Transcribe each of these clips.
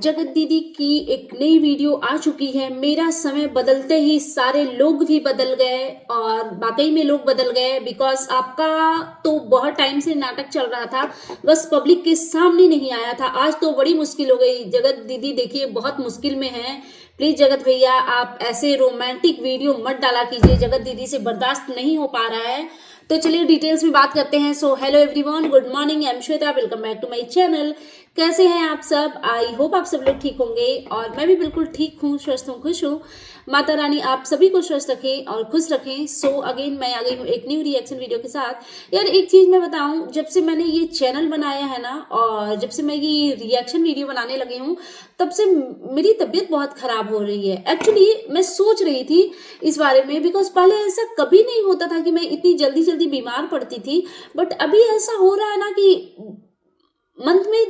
जगत दीदी की एक नई वीडियो आ चुकी है। मेरा समय बदलते ही सारे लोग भी बदल गए और वाकई में लोग बदल गए। बिकॉज आपका तो बहुत टाइम से नाटक चल रहा था, बस पब्लिक के सामने नहीं आया था। आज तो बड़ी मुश्किल हो गई। जगत दीदी देखिए बहुत मुश्किल में है। प्लीज जगत भैया आप ऐसे रोमांटिक वीडियो मत डाला कीजिए, जगत दीदी से बर्दाश्त नहीं हो पा रहा है। तो चलिए डिटेल्स में बात करते हैं। So hello everyone, good morning, I am Shweta, welcome back to my channel. कैसे हैं आप सब? आई होप आप सब लोग ठीक होंगे और मैं भी बिल्कुल ठीक हूँ, स्वस्थ हूँ, खुश हूँ। माता रानी आप सभी को स्वस्थ रखें और खुश रखें। सो अगेन मैं आ गई हूँ एक न्यू रिएक्शन वीडियो के साथ। यार एक चीज मैं बताऊं, जब से मैंने ये चैनल बनाया है ना और जब से मैं ये रिएक्शन वीडियो बनाने लगी हूँ, तब से मेरी तबीयत बहुत खराब हो रही है। एक्चुअली मैं सोच रही थी इस बारे में, बिकॉज पहले ऐसा कभी नहीं होता था कि मैं इतनी जल्दी जल्दी बीमार पड़ती थी। बट अभी ऐसा हो रहा है ना कि मंथ में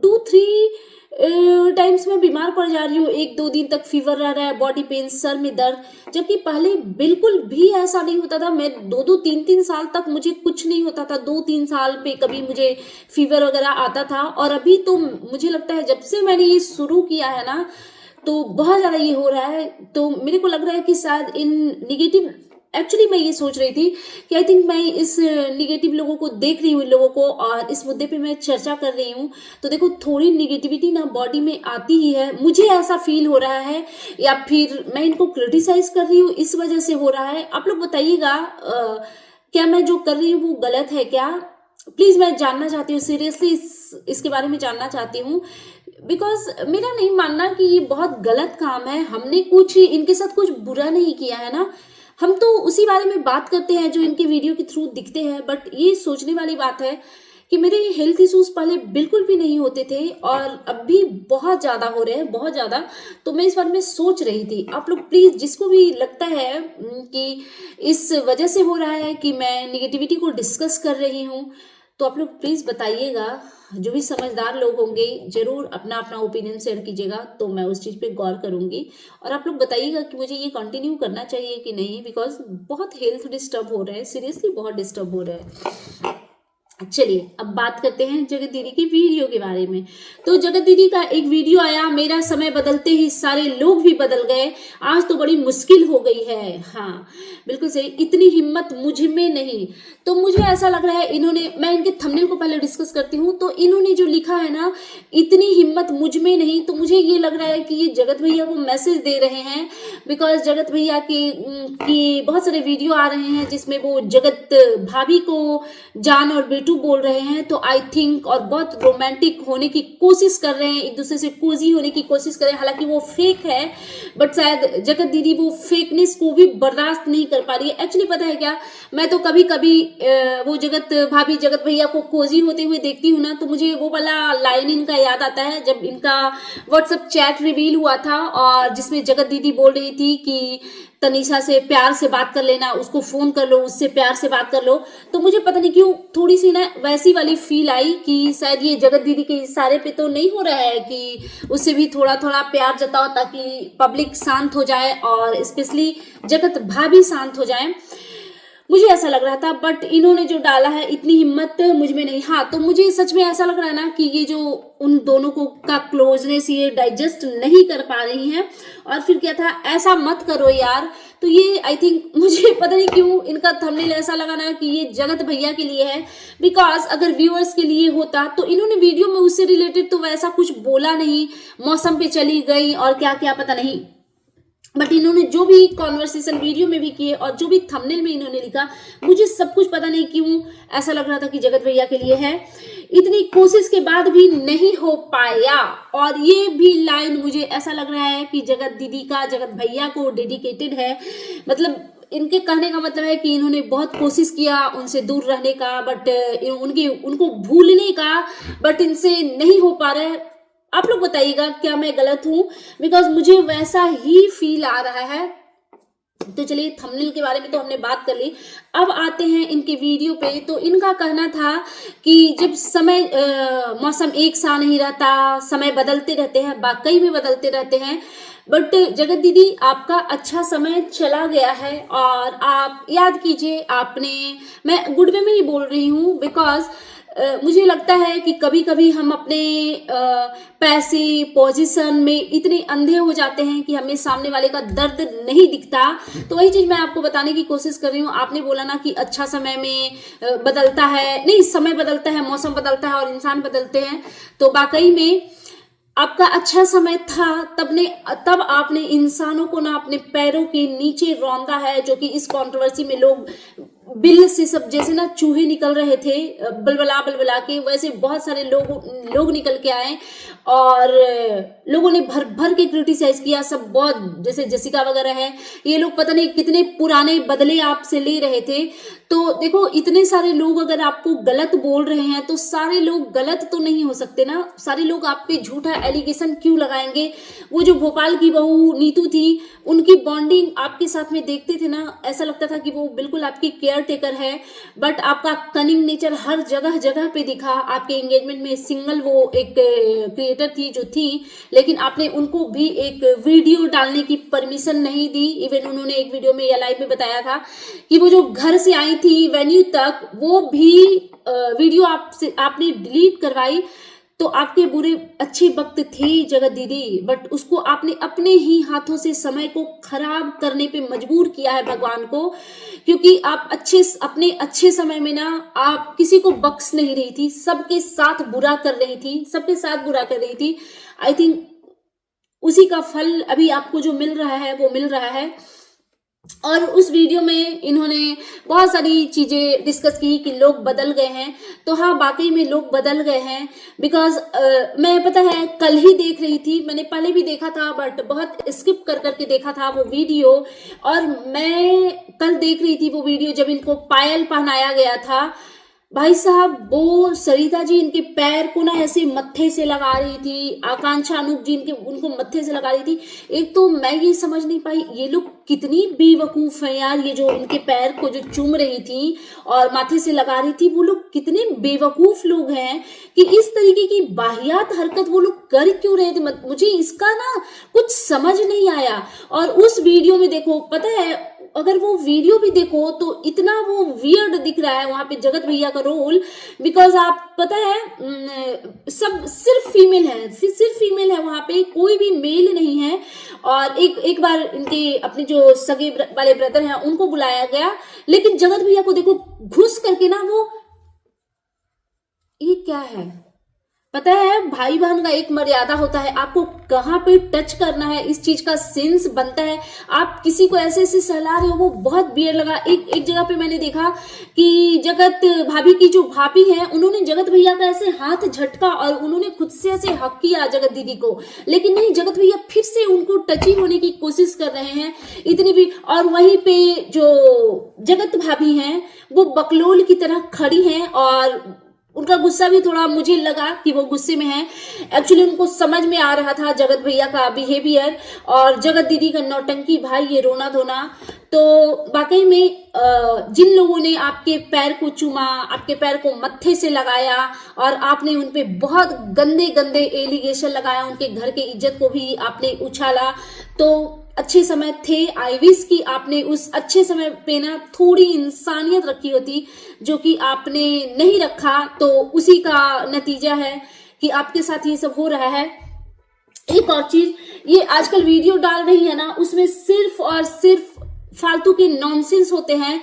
2-3 टाइम्स मैं बीमार पड़ जा रही हूँ। 1-2 दिन तक फीवर रह रहा है, बॉडी पेन, सर में दर्द, जबकि पहले बिल्कुल भी ऐसा नहीं होता था। मैं 2-3 साल तक मुझे कुछ नहीं होता था। 2-3 साल पे कभी मुझे फीवर वगैरह आता था। और अभी तो मुझे लगता है जब से मैंने ये शुरू किया है ना, तो बहुत ज़्यादा ये हो रहा है। तो मेरे को लग रहा है कि शायद इन निगेटिव, एक्चुअली मैं ये सोच रही थी कि आई थिंक मैं इस निगेटिव लोगों को देख रही हूँ, इन लोगों को, और इस मुद्दे पे मैं चर्चा कर रही हूँ। तो देखो थोड़ी निगेटिविटी ना बॉडी में आती ही है, मुझे ऐसा फील हो रहा है, या फिर मैं इनको क्रिटिसाइज कर रही हूँ इस वजह से हो रहा है। आप लोग बताइएगा क्या मैं जो कर रही हूँ वो गलत है क्या? प्लीज मैं जानना चाहती हूँ, सीरियसली इसके बारे में जानना चाहती हूँ। बिकॉज मेरा नहीं मानना कि ये बहुत गलत काम है। हमने कुछ इनके साथ कुछ बुरा नहीं किया है ना, हम तो उसी बारे में बात करते हैं जो इनके वीडियो के थ्रू दिखते हैं। बट ये सोचने वाली बात है कि मेरे हेल्थ इश्यूज पहले बिल्कुल भी नहीं होते थे और अब भी बहुत ज़्यादा हो रहे हैं, बहुत ज़्यादा। तो मैं इस बारे में सोच रही थी। आप लोग प्लीज़, जिसको भी लगता है कि इस वजह से हो रहा है कि मैं निगेटिविटी को डिस्कस कर रही हूँ, तो आप लोग प्लीज़ बताइएगा। जो भी समझदार लोग होंगे जरूर अपना अपना ओपिनियन शेयर कीजिएगा, तो मैं उस चीज़ पे गौर करूंगी। और आप लोग बताइएगा कि मुझे ये कंटिन्यू करना चाहिए कि नहीं, बिकॉज बहुत हेल्थ डिस्टर्ब हो रहे हैं, सीरियसली बहुत डिस्टर्ब हो रहे हैं। चलिए अब बात करते हैं जगत दीदी की वीडियो के बारे में। तो जगत दीदी का एक वीडियो आया, मेरा समय बदलते ही सारे लोग भी बदल गए, आज तो बड़ी मुश्किल हो गई है। हाँ बिल्कुल सही, इतनी हिम्मत मुझ में नहीं। तो मुझे ऐसा लग रहा है इन्होंने, मैं इनके थंबनेल को पहले डिस्कस करती हूँ। तो इन्होंने जो लिखा है ना, इतनी हिम्मत मुझ में नहीं, तो मुझे ये लग रहा है कि ये जगत भैया को मैसेज दे रहे हैं। बिकॉज जगत भैया की बहुत सारे वीडियो आ रहे हैं जिसमें वो जगत भाभी को जान और बेटू बोल रहे हैं। तो आई थिंक, और बहुत रोमांटिक होने की कोशिश कर रहे हैं, एक दूसरे से कोजी होने की कोशिश कर रहे हैं। हालांकि वो फेक है, बट शायद जगत दीदी वो फेकनेस को भी बर्दाश्त नहीं कर पा रही है। एक्चुअली पता है क्या, मैं तो कभी कभी वो जगत भाभी जगत भैया को कोजी होते हुए देखती हूँ ना, तो मुझे वो वाला लाइन इनका याद आता है जब इनका व्हाट्सएप चैट रिवील हुआ था और जिसमें जगत दीदी बोल रही थी कि तनीषा से प्यार से बात कर लेना, उसको फोन कर लो, उससे प्यार से बात कर लो। तो मुझे पता नहीं क्यों थोड़ी सी ना वैसी वाली फील आई कि शायद ये जगत दीदी के इशारे पे तो नहीं हो रहा है कि उससे भी थोड़ा थोड़ा प्यार जताओ ताकि पब्लिक शांत हो जाए और स्पेशली जगत भाभी शांत हो जाए। मुझे ऐसा लग रहा था, बट इन्होंने जो डाला है इतनी हिम्मत मुझ में नहीं। हाँ तो मुझे सच में ऐसा लग रहा है ना कि ये जो उन दोनों को का क्लोजनेस ये डाइजेस्ट नहीं कर पा रही हैं। और फिर क्या था, ऐसा मत करो यार। तो ये आई थिंक, मुझे पता नहीं क्यों इनका थंबनेल ऐसा लगा ना कि ये जगत भैया के लिए है। बिकॉज अगर व्यूअर्स के लिए होता तो इन्होंने वीडियो में उससे रिलेटेड तो वैसा कुछ बोला नहीं, मौसम पे चली गई और क्या क्या पता नहीं। बट इन्होंने जो भी कॉन्वर्सेशन वीडियो में भी किए और जो भी थंबनेल में इन्होंने लिखा, मुझे सब कुछ पता नहीं क्यों ऐसा लग रहा था कि जगत भैया के लिए है। इतनी कोशिश के बाद भी नहीं हो पाया। और ये भी लाइन मुझे ऐसा लग रहा है कि जगत दीदी का जगत भैया को डेडिकेटेड है। मतलब इनके कहने का मतलब है कि इन्होंने बहुत कोशिश किया उनसे दूर रहने का, बट उनको भूलने का, बट इनसे नहीं हो पा रहा है। आप लोग बताइएगा क्या मैं गलत हूं? बिकॉज मुझे वैसा ही फील आ रहा है। तो चलिए थंबनेल के बारे में तो हमने बात कर ली, अब आते हैं इनके वीडियो पे। तो इनका कहना था कि जब समय मौसम एक सा नहीं रहता, समय बदलते रहते हैं, वाकई में बदलते रहते हैं। बट जगत दीदी आपका अच्छा समय चला गया है और आप याद कीजिए, आपने, मैं गुड वे में ही बोल रही हूँ बिकॉज मुझे लगता है कि कभी कभी हम अपने पैसे पोजीशन में इतने अंधे हो जाते हैं कि हमें सामने वाले का दर्द नहीं दिखता। तो वही चीज मैं आपको बताने की कोशिश कर रही हूँ। आपने बोला ना कि अच्छा समय में बदलता है, नहीं, समय बदलता है, मौसम बदलता है और इंसान बदलते हैं। तो वाकई में आपका अच्छा समय था, तब आपने इंसानों को ना अपने पैरों के नीचे रौंदा है, जो कि इस कंट्रोवर्सी में लोग बिल से सब जैसे ना चूहे निकल रहे थे बलबला बलबला के, वैसे बहुत सारे लोग निकल के आए और लोगों ने भर भर के क्रिटिसाइज किया। सब बहुत, जैसे जसिका वगैरह है, ये लोग पता नहीं कितने पुराने बदले आपसे ले रहे थे। तो देखो, इतने सारे लोग अगर आपको गलत बोल रहे हैं तो सारे लोग गलत तो नहीं हो सकते ना। सारे लोग आप पे झूठा एलिगेशन क्यों लगाएंगे? वो जो भोपाल की बहू नीतू थी, उनकी बॉन्डिंग आपके साथ में देखते थे ना, ऐसा लगता था कि वो बिल्कुल आपकी केयर टेकर है। बट आपका कनिंग नेचर हर जगह जगह पे दिखा। आपके एंगेजमेंट में सिंगल वो एक क्रिएटर थी जो थी, लेकिन आपने उनको भी एक वीडियो डालने की परमिशन नहीं दी। इवन उन्होंने एक वीडियो में या लाइव में बताया था कि वो जो घर से आई थी वेन्यू तक, वो भी वीडियो आपने डिलीट करवाई। तो आपके बुरे अच्छे वक्त थे जगत दीदी, बट उसको आपने अपने ही हाथों से समय को खराब करने पे मजबूर किया है भगवान को। क्योंकि आप अपने अच्छे समय में ना आप किसी को बख्श नहीं रही थी, सबके साथ बुरा कर रही थी। आई थिंक उसी का फल अभी आपको जो मिल रहा है वो मिल रहा है। और उस वीडियो में इन्होंने बहुत सारी चीजें डिस्कस की कि लोग बदल गए हैं। तो हाँ, वाकई में लोग बदल गए हैं। बिकॉज मैं, पता है, कल ही देख रही थी, मैंने पहले भी देखा था बट बहुत स्किप कर करके देखा था वो वीडियो। और मैं कल देख रही थी वो वीडियो जब इनको पायल पहनाया गया था। भाई साहब, वो सरिता जी इनके पैर को ना ऐसे मत्थे से लगा रही थी, आकांक्षा अनूप जी उनको मत्थे से लगा रही थी। एक तो मैं ये समझ नहीं पाई, ये लोग कितनी बेवकूफ हैं यार। ये जो इनके पैर को जो चूम रही थी और माथे से लगा रही थी, वो लोग कितने बेवकूफ लोग हैं कि इस तरीके की वाहियात हरकत वो लोग कर क्यों रहे थे। मुझे इसका ना कुछ समझ नहीं आया। और उस वीडियो में देखो, पता है, अगर वो वीडियो भी देखो तो इतना वो वियर्ड दिख रहा है वहां पे जगत भैया का रोल। बिकॉज आप, पता है, सब सिर्फ फीमेल है वहां पे, कोई भी मेल नहीं है। और एक बार इनके अपने जो सगे वाले ब्रदर हैं उनको बुलाया गया, लेकिन जगत भैया को देखो घुस करके ना वो, ये क्या है? पता है, भाई बहन का एक मर्यादा होता है, आपको कहाँ पे टच करना है, इस चीज का सेंस बनता है। आप किसी को ऐसे ऐसे सहला रहे हो, वो बहुत बियर लगा। एक जगह पे मैंने देखा कि जगत भाभी की जो भाभी है, उन्होंने जगत भैया का ऐसे हाथ झटका और उन्होंने खुद से ऐसे हक किया जगत दीदी को, लेकिन नहीं, जगत भैया फिर से उनको टची होने की कोशिश कर रहे हैं इतनी भी। और वहीं पे जो जगत भाभी हैं वो बकलोल की तरह खड़ी हैं और उनका गुस्सा भी थोड़ा, मुझे लगा कि वो गुस्से में है। एक्चुअली उनको समझ में आ रहा था जगत भैया का बिहेवियर और जगत दीदी का नौटंकी, भाई ये रोना धोना। तो वाकई में जिन लोगों ने आपके पैर को चूमा, आपके पैर को मत्थे से लगाया और आपने उनपे बहुत गंदे गंदे एलिगेशन लगाया, उनके घर के इज्जत को भी आपने उछाला, तो अच्छे समय थे। आई विश कि आपने उस अच्छे समय पे ना थोड़ी इंसानियत रखी होती, जो कि आपने नहीं रखा। तो उसी का नतीजा है कि आपके साथ ये सब हो रहा है। एक और चीज, ये आजकल वीडियो डाल रही है ना, उसमें सिर्फ और सिर्फ फालतू के नॉनसेंस होते हैं।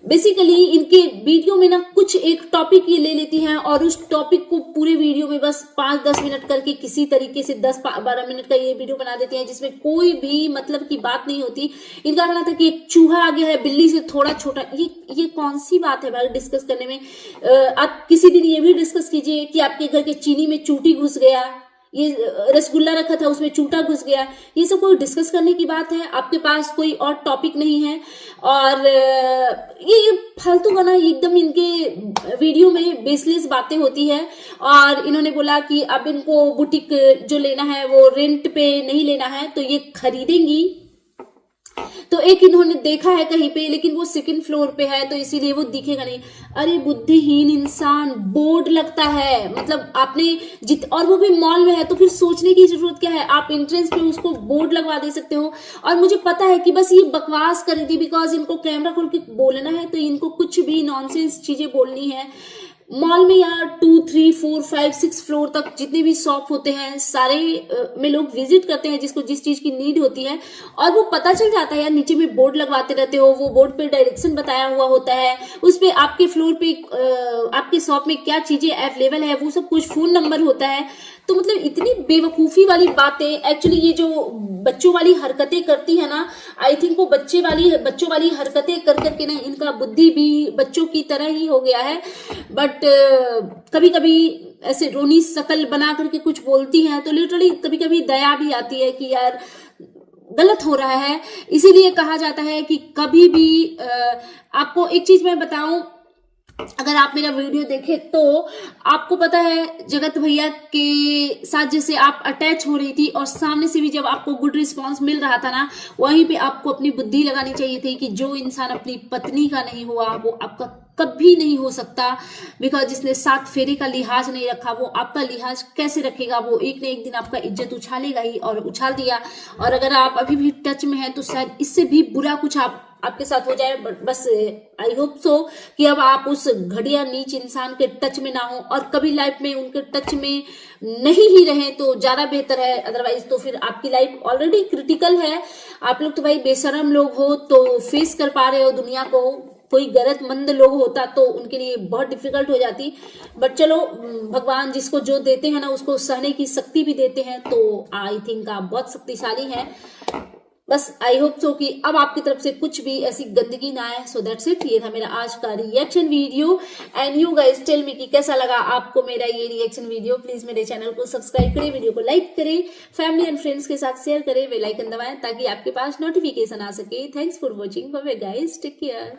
बेसिकली इनके वीडियो में ना कुछ एक टॉपिक ये ले लेती हैं और उस टॉपिक को पूरे वीडियो में बस 5-10 मिनट करके किसी तरीके से 10-12 मिनट का ये वीडियो बना देती हैं, जिसमें कोई भी मतलब की बात नहीं होती। इनका कहना था कि एक चूहा आ गया है बिल्ली से थोड़ा छोटा। ये कौन सी बात है भाई डिस्कस करने में? आप किसी दिन ये भी डिस्कस कीजिए कि आपके घर के चीनी में चूटी घुस गया, ये रसगुल्ला रखा था उसमें चूटा घुस गया। ये सब कोई डिस्कस करने की बात है? आपके पास कोई और टॉपिक नहीं है। और ये फालतू गाना एकदम इनके वीडियो में बेसलेस बातें होती है। और इन्होंने बोला कि अब इनको बुटीक जो लेना है वो रेंट पे नहीं लेना है, तो ये खरीदेंगी। तो एक इन्होंने देखा है कहीं पे, लेकिन वो सेकंड फ्लोर पे है तो इसीलिए वो दिखेगा नहीं। अरे बुद्धिहीन इंसान, बोर्ड लगता है, मतलब आपने और वो भी मॉल में है, तो फिर सोचने की जरूरत क्या है? आप एंट्रेंस पे उसको बोर्ड लगवा दे सकते हो। और मुझे पता है कि बस ये बकवास कर रही थी, बिकॉज इनको कैमरा खोल के बोलना है तो इनको कुछ भी नॉनसेंस चीजें बोलनी है। मॉल में या 2, 3, 4, 5, 6 फ्लोर तक जितने भी शॉप होते हैं सारे में लोग विजिट करते हैं जिसको जिस चीज की नीड होती है, और वो पता चल जाता है यार, नीचे में बोर्ड लगवाते रहते हो, वो बोर्ड पे डायरेक्शन बताया हुआ होता है, उस पे आपके फ्लोर पे आपके शॉप में क्या चीजें अवेलेबल है वो सब कुछ, फोन नंबर होता है। तो मतलब इतनी बेवकूफी वाली बातें, एक्चुअली ये जो बच्चों वाली हरकतें करती है ना, आई थिंक वो बच्चों वाली हरकतें कर करके ना इनका बुद्धि भी बच्चों की तरह ही हो गया है। बट कभी कभी ऐसे रोनी शकल बना करके कुछ बोलती है तो लिटरली कभी कभी दया भी आती है कि यार गलत हो रहा है। इसीलिए कहा जाता है कि कभी भी आपको एक चीज मैं बताऊं, अगर आप मेरा वीडियो देखें तो आपको पता है जगत भैया के साथ जैसे आप अटैच हो रही थी और सामने से भी जब आपको गुड रिस्पांस मिल रहा था ना, वहीं पे आपको अपनी बुद्धि लगानी चाहिए थी कि जो इंसान अपनी पत्नी का नहीं हुआ वो आपका कभी नहीं हो सकता। बिकॉज जिसने 7 फेरे का लिहाज नहीं रखा वो आपका लिहाज कैसे रखेगा, वो एक न एक दिन आपका इज्जत उछालेगा ही, और उछाल दिया। और अगर आप अभी भी टच में हैं तो शायद इससे भी बुरा कुछ आपके साथ हो जाए, बट बस आई होप सो कि अब आप उस घटिया नीच इंसान के टच में ना हो और कभी लाइफ में उनके टच में नहीं ही रहे तो ज्यादा बेहतर है। अदरवाइज तो फिर आपकी लाइफ ऑलरेडी क्रिटिकल है। आप लोग तो भाई बेशरम लोग हो तो फेस कर पा रहे हो दुनिया को, कोई गैरतमंद लोग होता तो उनके लिए बहुत डिफिकल्ट हो जाती। बट चलो, भगवान जिसको जो देते हैं ना उसको सहने की शक्ति भी देते हैं, तो आई थिंक आप बहुत शक्तिशाली हैं। बस आई होप सो कि अब आपकी तरफ से कुछ भी ऐसी गंदगी ना आए। सो दैट्स इट, ये था मेरा आज का reaction video. And you guys tell me कि कैसा लगा आपको मेरा ये रिएक्शन वीडियो। प्लीज मेरे चैनल को सब्सक्राइब करें, वीडियो को लाइक करें, फैमिली एंड फ्रेंड्स के साथ शेयर करें, बेल आइकन दबाएं ताकि आपके पास नोटिफिकेशन आ सके। Thanks for watching, bye bye guys, take care.